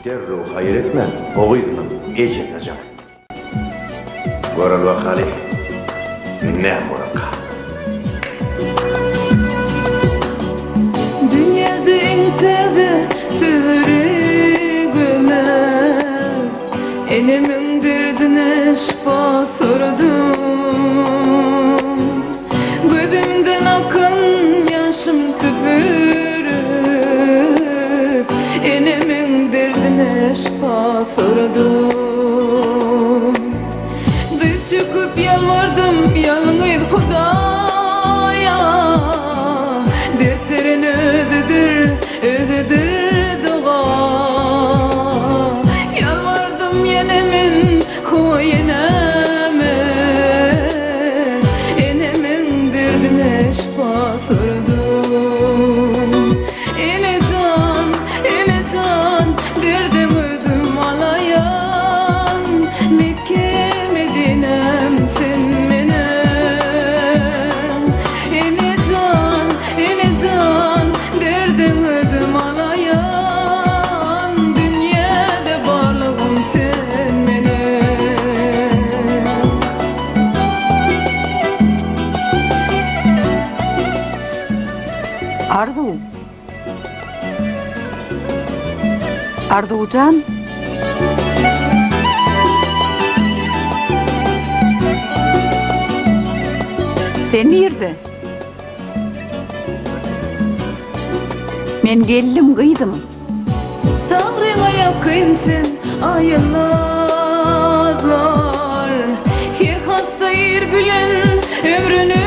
Derru hayır etme, oğuydum, ece yatacağım. Goral vakali, ne moraka. Dünyada en tadı sürü güler, enemin derdine şifa sordum. Gözümden akan yaşım tüpürüp, enemin derdine şifa sordum. Diz çöküp yalvardım yalnız Hudaya, dertlerin ödedir dua. Yalvardım yenemin koyuneme, enemin derdine şifa sordum. Ele can derdim ödüm alayan, Mekke Medinem sen menem. Ele can derdim ödüm alayan, dünyada varlığım sen menem. Arducan. Sen nerede? Men geldim kıydım. Tanrı'na yakınsın ayıllar, her hasta yer bilen ömrünü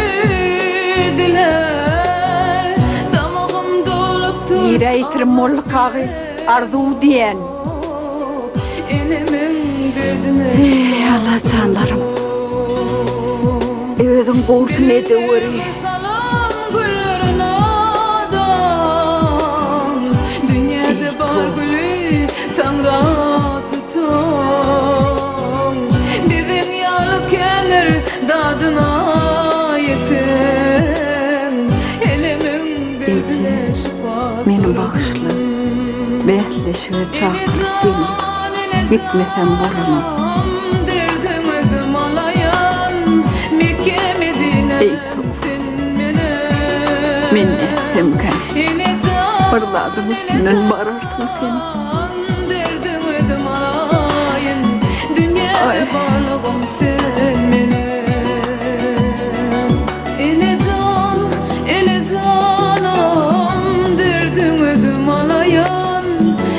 diler. Damağım dolup dur Yere aytırım mollik ağı, ardu diyen. enemin derdine Ey Allah canlarım. Ödüm boğsun ede veri. salam güllerin adam. Dünyada var gülü Tanrı tutan. Bizin yalı kenir dadına yetin. Elimin derdine şifa Meni bağışla. Behle şöyle çağırıp beni. Gitmesem boranım. Derdim ödüm alayan, Mekke Medinem Ey sen menem. Men etsem kan. Ele can, Fırladım üstünden bararsın seni. derdim ödüm alayan, dünyada Ay. varlığım sen menem. Ele canım, derdim ödüm alayan,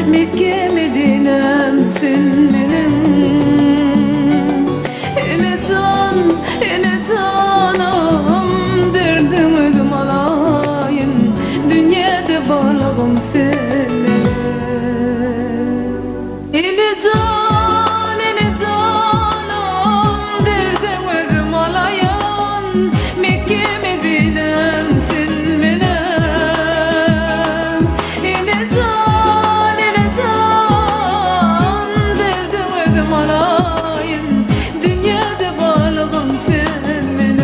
Mekke Medinem sen menem. Ele canım, derdim ödüm alayan, dünyada varlığım sen menem. Ele canım, derdim ödüm alayan, Mekke Medinem sen menem. Ele can, derdim ödüm alayan, dünyada varlığım sen menem.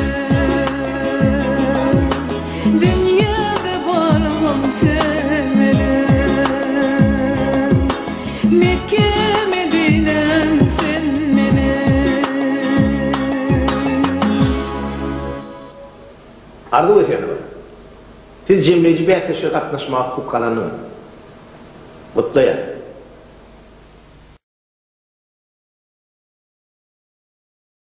Dünyada varlığım sen menem. Mekke Medinem sen menem. Ardu efendim, siz cemleyici bir yaklaşık katlaşma hukuk kalanı mutlu ya.